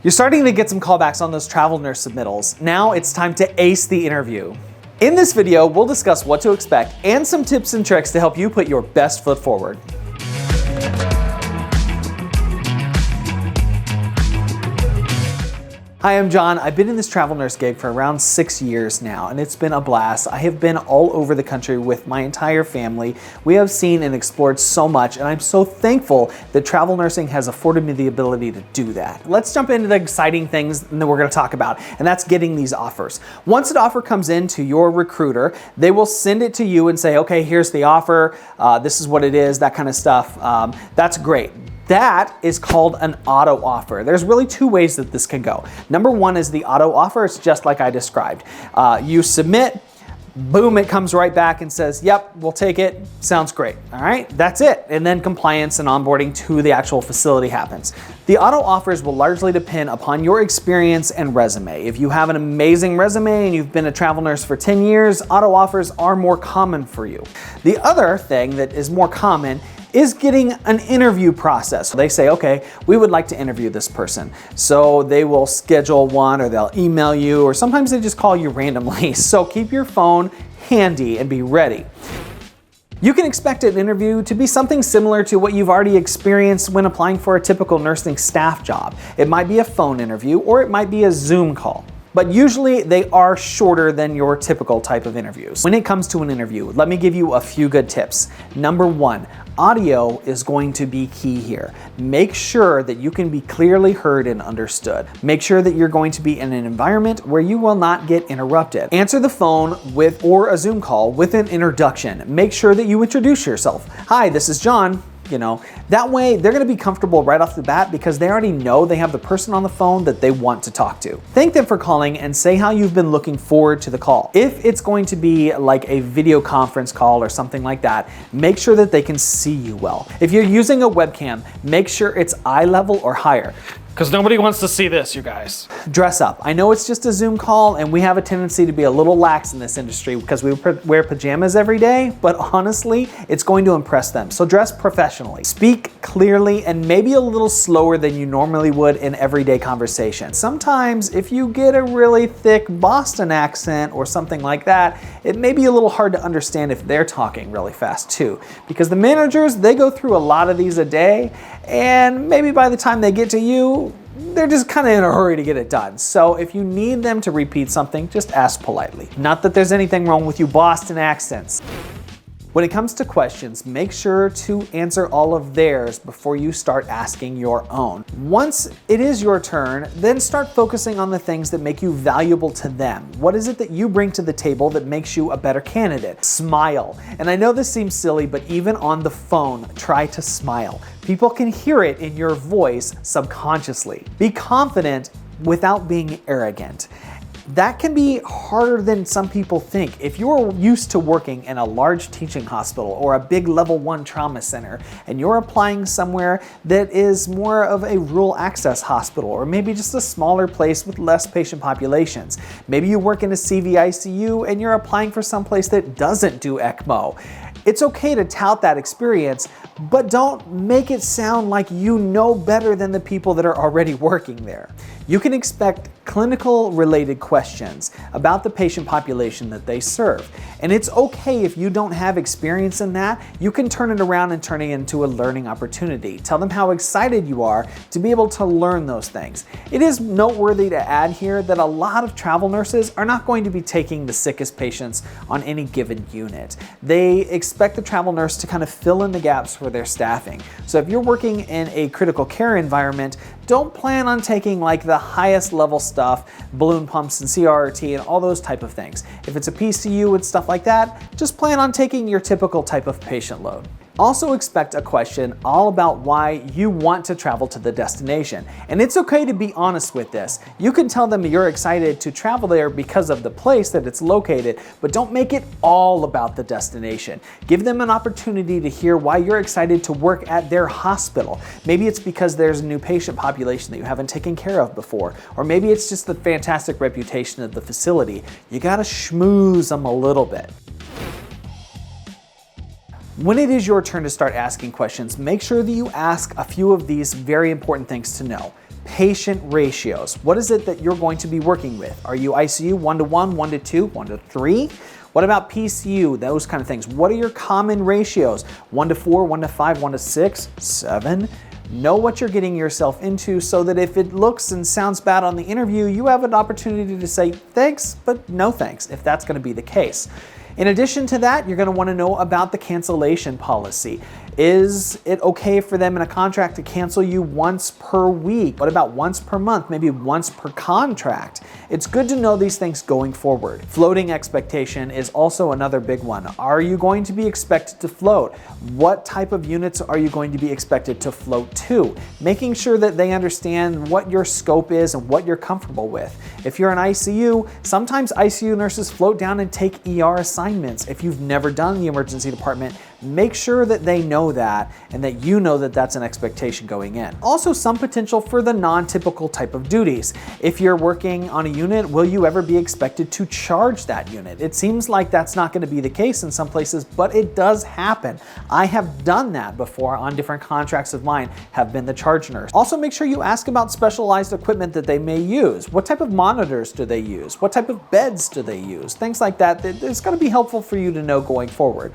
You're starting to get some callbacks on those travel nurse submittals. Now it's time to ace the interview. In this video, we'll discuss what to expect and some tips and tricks to help you put your best foot forward. Hi, I'm John. I've been in this travel nurse gig for around 6 years now, and it's been a blast. I have been all over the country with my entire family. We have seen and explored so much, and I'm so thankful that travel nursing has afforded me the ability to do that. Let's jump into the exciting things that we're gonna talk about, and that's getting these offers. Once an offer comes in to your recruiter, they will send it to you and say, okay, here's the offer, this is what it is, that kind of stuff. That's great. That is called an auto offer. There's really two ways that this can go. Number one is the auto offer. It's just like I described. You submit, boom, it comes right back and says, yep, we'll take it. Sounds great. All right, that's it. And then compliance and onboarding to the actual facility happens. The auto offers will largely depend upon your experience and resume. If you have an amazing resume and you've been a travel nurse for 10 years, auto offers are more common for you. The other thing that is more common is getting an interview process. They say, okay, we would like to interview this person. So they will schedule one, or they'll email you, or sometimes they just call you randomly. So keep your phone handy and be ready. You can expect an interview to be something similar to what you've already experienced when applying for a typical nursing staff job. It might be a phone interview, or it might be a Zoom call. But usually they are shorter than your typical type of interviews. When it comes to an interview, let me give you a few good tips. Number one, audio is going to be key here. Make sure that you can be clearly heard and understood. Make sure that you're going to be in an environment where you will not get interrupted. Answer the phone or a Zoom call with an introduction. Make sure that you introduce yourself. Hi, this is John. That way they're gonna be comfortable right off the bat because they already know they have the person on the phone that they want to talk to. Thank them for calling and say how you've been looking forward to the call. If it's going to be like a video conference call or something like that, make sure that they can see you well. If you're using a webcam, make sure it's eye level or higher. Because nobody wants to see this, you guys. Dress up. I know it's just a Zoom call and we have a tendency to be a little lax in this industry because we wear pajamas every day, but honestly, it's going to impress them. So dress professionally. Speak clearly and maybe a little slower than you normally would in everyday conversation. Sometimes if you get a really thick Boston accent or something like that, it may be a little hard to understand if they're talking really fast too. Because the managers, they go through a lot of these a day, and maybe by the time they get to you, they're just kind of in a hurry to get it done. So if you need them to repeat something, just ask politely. Not that there's anything wrong with you Boston accents. When it comes to questions, make sure to answer all of theirs before you start asking your own. Once it is your turn, then start focusing on the things that make you valuable to them. What is it that you bring to the table that makes you a better candidate? Smile. And I know this seems silly, but even on the phone, try to smile. People can hear it in your voice subconsciously. Be confident without being arrogant. That can be harder than some people think. If you're used to working in a large teaching hospital or a big level 1 trauma center, and you're applying somewhere that is more of a rural access hospital, or maybe just a smaller place with less patient populations. Maybe you work in a CVICU and you're applying for someplace that doesn't do ECMO. It's okay to tout that experience, but don't make it sound like you know better than the people that are already working there. You can expect clinical related questions about the patient population that they serve. And it's okay if you don't have experience in that. You can turn it around and turn it into a learning opportunity. Tell them how excited you are to be able to learn those things. It is noteworthy to add here that a lot of travel nurses are not going to be taking the sickest patients on any given unit. They expect the travel nurse to kind of fill in the gaps for their staffing. So if you're working in a critical care environment, don't plan on taking like the highest level stuff, balloon pumps and CRRT and all those type of things. If it's a PCU and stuff like that, just plan on taking your typical type of patient load. Also expect a question all about why you want to travel to the destination. And it's okay to be honest with this. You can tell them you're excited to travel there because of the place that it's located, but don't make it all about the destination. Give them an opportunity to hear why you're excited to work at their hospital. Maybe it's because there's a new patient population that you haven't taken care of before, or maybe it's just the fantastic reputation of the facility. You gotta schmooze them a little bit. When it is your turn to start asking questions, make sure that you ask a few of these very important things to know. Patient ratios. What is it that you're going to be working with? Are you ICU 1-to-1, 1-to-2, 1-to-3? What about PCU? Those kind of things. What are your common ratios? 1-to-4, 1-to-5, 1-to-6, 7? Know what you're getting yourself into so that if it looks and sounds bad on the interview, you have an opportunity to say thanks, but no thanks, if that's going to be the case. In addition to that, you're going to want to know about the cancellation policy. Is it okay for them in a contract to cancel you once per week? What about once per month, maybe once per contract? It's good to know these things going forward. Floating expectation is also another big one. Are you going to be expected to float? What type of units are you going to be expected to float to? Making sure that they understand what your scope is and what you're comfortable with. If you're in ICU, sometimes ICU nurses float down and take ER assignments. If you've never done the emergency department, make sure that they know that and that you know that that's an expectation going in. Also, some potential for the non-typical type of duties. If you're working on a unit, will you ever be expected to charge that unit? It seems like that's not going to be the case in some places, but it does happen. I have done that before on different contracts of mine, have been the charge nurse. Also, make sure you ask about specialized equipment that they may use. What type of monitors do they use? What type of beds do they use? Things like that. It's going to be helpful for you to know going forward.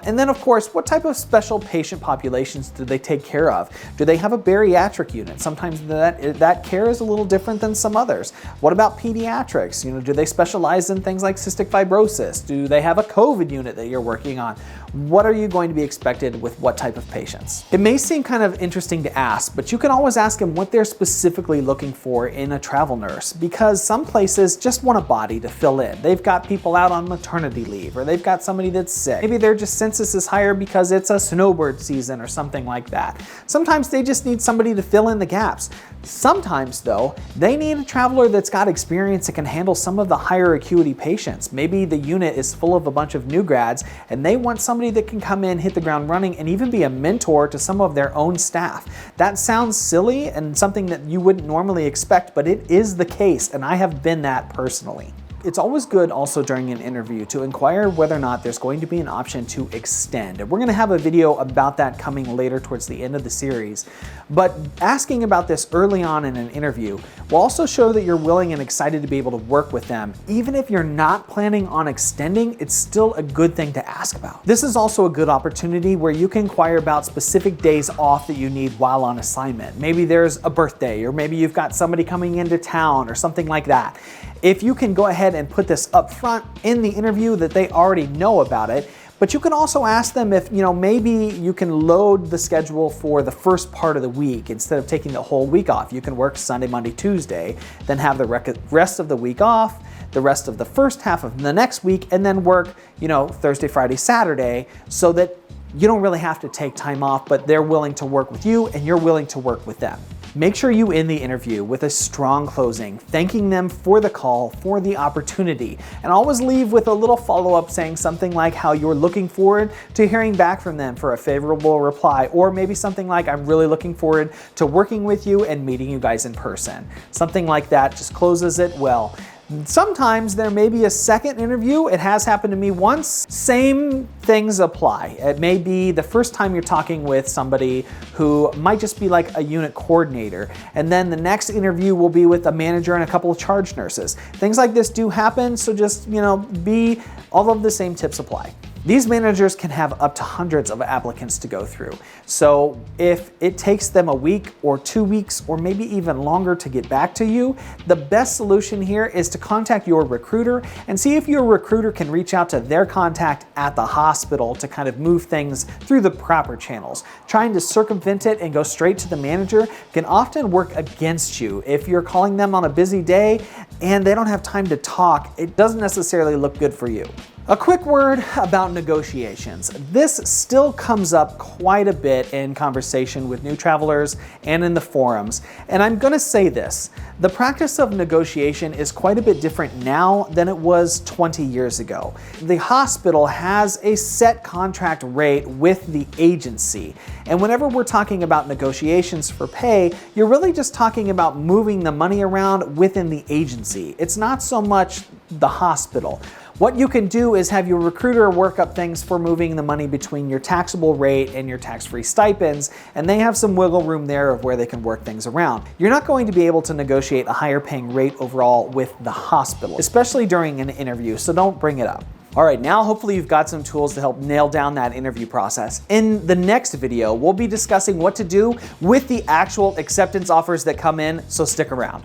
And then, of course, what type of special patient populations do they take care of? Do they have a bariatric unit? Sometimes that care is a little different than some others. What about pediatrics? Do they specialize in things like cystic fibrosis? Do they have a COVID unit that you're working on? What are you going to be expected with what type of patients? It may seem kind of interesting to ask, but you can always ask them what they're specifically looking for in a travel nurse, because some places just want a body to fill in. They've got people out on maternity leave, or they've got somebody that's sick. Maybe they're just census is higher because it's a snowbird season or something like that. Sometimes they just need somebody to fill in the gaps. Sometimes, though, they need a traveler that's got experience that can handle some of the higher acuity patients. Maybe the unit is full of a bunch of new grads and they want somebody that can come in, hit the ground running, and even be a mentor to some of their own staff. That sounds silly and something that you wouldn't normally expect, but it is the case, and I have been that personally. It's always good also during an interview to inquire whether or not there's going to be an option to extend. And we're going to have a video about that coming later towards the end of the series. But asking about this early on in an interview will also show that you're willing and excited to be able to work with them. Even if you're not planning on extending, it's still a good thing to ask about. This is also a good opportunity where you can inquire about specific days off that you need while on assignment. Maybe there's a birthday, or maybe you've got somebody coming into town or something like that. If you can go ahead and put this up front in the interview that they already know about it, but you can also ask them if, maybe you can load the schedule for the first part of the week instead of taking the whole week off. You can work Sunday, Monday, Tuesday, then have the rest of the week off, the rest of the first half of the next week, and then work, Thursday, Friday, Saturday, so that you don't really have to take time off, but they're willing to work with you and you're willing to work with them. Make sure you end the interview with a strong closing, thanking them for the call, for the opportunity, and always leave with a little follow-up saying something like how you're looking forward to hearing back from them for a favorable reply, or maybe something like, I'm really looking forward to working with you and meeting you guys in person. Something like that just closes it well. Sometimes there may be a second interview. It has happened to me once. Same things apply. It may be the first time you're talking with somebody who might just be like a unit coordinator, and then the next interview will be with a manager and a couple of charge nurses. Things like this do happen, so just, all of the same tips apply. These managers can have up to hundreds of applicants to go through. So if it takes them a week or 2 weeks or maybe even longer to get back to you, the best solution here is to contact your recruiter and see if your recruiter can reach out to their contact at the hospital to kind of move things through the proper channels. Trying to circumvent it and go straight to the manager can often work against you. If you're calling them on a busy day and they don't have time to talk, it doesn't necessarily look good for you. A quick word about negotiations. This still comes up quite a bit in conversation with new travelers and in the forums. And I'm gonna say this, the practice of negotiation is quite a bit different now than it was 20 years ago. The hospital has a set contract rate with the agency. And whenever we're talking about negotiations for pay, you're really just talking about moving the money around within the agency. It's not so much the hospital. What you can do is have your recruiter work up things for moving the money between your taxable rate and your tax-free stipends, and they have some wiggle room there of where they can work things around. You're not going to be able to negotiate a higher paying rate overall with the hospital, especially during an interview, so don't bring it up. All right, now hopefully you've got some tools to help nail down that interview process. In the next video, we'll be discussing what to do with the actual acceptance offers that come in, so stick around.